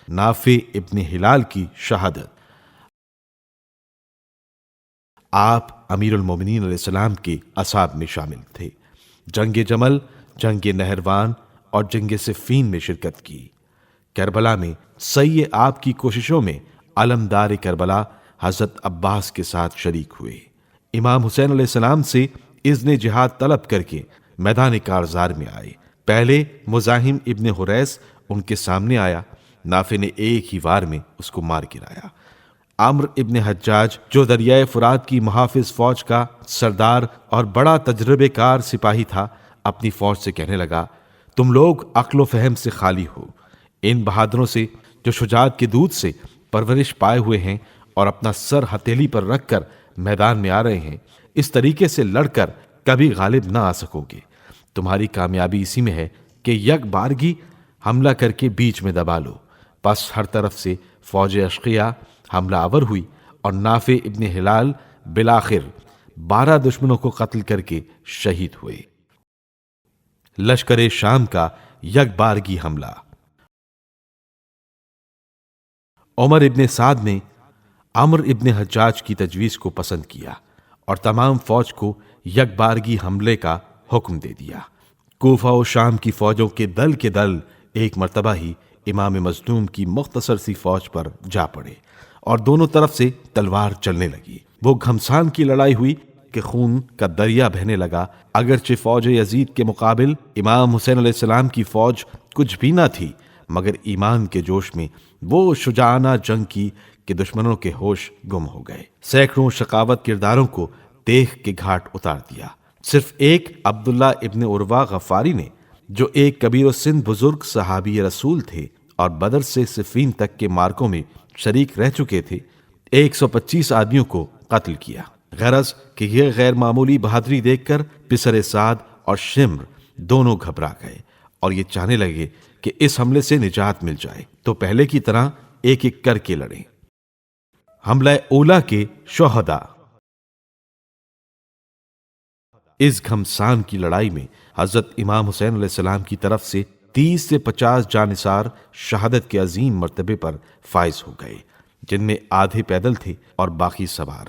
نافع ابن ہلال کی شہادت۔ آپ امیر المومنین علیہ السلام کے اصحاب میں شامل تھے، جنگ جمل، جنگ نہروان اور جنگ صفین میں شرکت کی۔ کربلا میں سعی آپ کی کوششوں میں علمدار کربلا حضرت عباس کے ساتھ شریک ہوئے۔ امام حسین علیہ السلام سے اذن جہاد طلب کر کے میدان کارزار میں آئے۔ پہلے مزاحم ابن حریث ان کے سامنے آیا، نافع نے ایک ہی وار میں اس کو مار گرایا۔ عمرو ابن حجاج جو دریائے فرات کی محافظ فوج کا سردار اور بڑا تجربہ کار سپاہی تھا، اپنی فوج سے کہنے لگا، تم لوگ عقل و فہم سے خالی ہو۔ ان بہادروں سے جو شجاعت کے دودھ سے پرورش پائے ہوئے ہیں اور اپنا سر ہتھیلی پر رکھ کر میدان میں آ رہے ہیں، اس طریقے سے لڑ کر کبھی غالب نہ آ سکو گے۔ تمہاری کامیابی اسی میں ہے کہ یک بارگی حملہ کر کے بیچ میں دبا لو۔ پس ہر طرف سے فوج اشقیاء حملہ آور ہوئی اور نافع ابن ہلال بالآخر 12 دشمنوں کو قتل کر کے شہید ہوئے۔ لشکر شام کا یک بارگی حملہ۔ عمر ابن سعد نے عمرو ابن حجاج کی تجویز کو پسند کیا اور تمام فوج کو یک بارگی حملے کا حکم دے دیا۔ کوفہ و شام کی فوجوں کے دل ایک مرتبہ ہی امام مظلوم کی مختصر سی فوج پر جا پڑے اور دونوں طرف سے تلوار چلنے لگی۔ وہ گھمسان کی لڑائی ہوئی کہ خون کا دریا بہنے لگا۔ اگرچہ فوج یزید کے مقابل امام حسین علیہ السلام کی فوج کچھ بھی نہ تھی، مگر ایمان کے جوش میں وہ شجاعانہ جنگ کی کہ دشمنوں کے ہوش گم ہو گئے۔ سینکڑوں شقاوت کرداروں کو دیکھ کے گھاٹ اتار دیا۔ صرف ایک عبداللہ ابن عروہ غفاری نے، جو ایک کبیر السن بزرگ صحابی رسول تھے اور بدر سے صفین تک کے مارکوں میں شریک رہ چکے تھے، 125 آدمیوں کو قتل کیا۔ غرض کہ یہ غیر معمولی بہادری دیکھ کر پسر سعد اور شمر دونوں گھبرا گئے اور یہ چاہنے لگے کہ اس حملے سے نجات مل جائے تو پہلے کی طرح ایک ایک کر کے لڑیں۔ حملہ اولا کے شہداء۔ اس گھمسان کی لڑائی میں حضرت امام حسین علیہ السلام کی طرف سے 30 سے 50 جانثار شہادت کے عظیم مرتبے پر فائز ہو گئے، جن میں آدھے پیدل تھے اور باقی سوار۔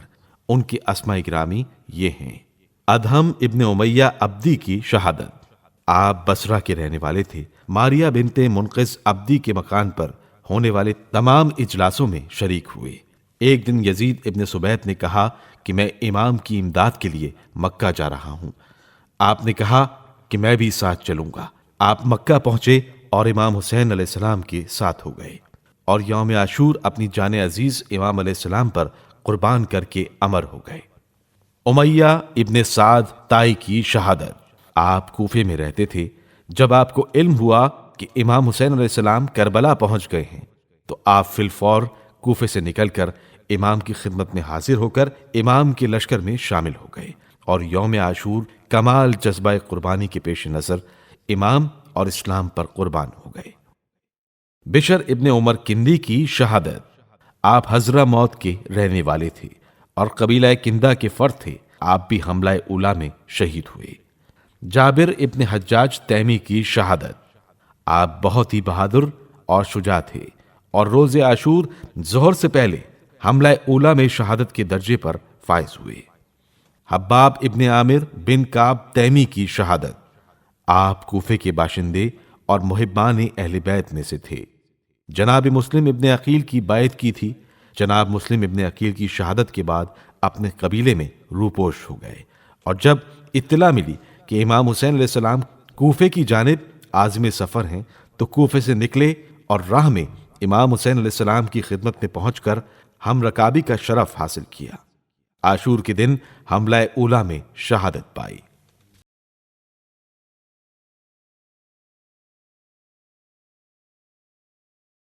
ان کے اسماء گرامی یہ ہیں: ادہم ابن امیہ عبدی کی شہادت۔ آپ بصرہ کے رہنے والے تھے۔ ماریہ بنت منقذ عبدی کے مکان پر ہونے والے تمام اجلاسوں میں شریک ہوئے۔ ایک دن یزید ابن سبیت نے کہا کہ میں امام کی امداد کے لیے مکہ جا رہا ہوں۔ آپ نے کہا کہ میں بھی ساتھ چلوں گا۔ آپ مکہ پہنچے اور امام حسین علیہ السلام کے ساتھ ہو گئے اور یوم عاشور اپنی جان عزیز امام علیہ السلام پر قربان کر کے امر ہو گئے۔ امیہ ابن سعد طائی کی شہادت۔ آپ کوفے میں رہتے تھے۔ جب آپ کو علم ہوا کہ امام حسین علیہ السلام کربلا پہنچ گئے ہیں تو آپ فی الفور کوفے سے نکل کر امام کی خدمت میں حاضر ہو کر امام کے لشکر میں شامل ہو گئے اور یوم عاشور کمال جذبہ قربانی کے پیش نظر امام اور اسلام پر قربان ہو گئے۔ بشر ابن عمر کندی کی شہادت۔ آپ حضرہ موت کے رہنے والے تھے اور قبیلہ کندہ کے فرد تھے۔ آپ بھی حملہ اولا میں شہید ہوئے۔ جابر ابن حجاج تیمی کی شہادت۔ آپ بہت ہی بہادر اور شجاع تھے اور روز عاشور ظہر سے پہلے حملہ اولا میں شہادت کے درجے پر فائز ہوئے۔ حباب ابن عامر بن کعب تیمی کی شہادت۔ آپ کوفے کے باشندے اور محبان اہل بیت میں سے تھے۔ جناب مسلم ابن عقیل کی بیعت کی تھی۔ جناب مسلم ابن عقیل کی شہادت کے بعد اپنے قبیلے میں روپوش ہو گئے اور جب اطلاع ملی کہ امام حسین علیہ السلام کوفے کی جانب عازم سفر ہیں تو کوفے سے نکلے اور راہ میں امام حسین علیہ السلام کی خدمت میں پہنچ کر ہم رکابی کا شرف حاصل کیا۔ عاشور کے دن حملہ اولا میں شہادت پائی۔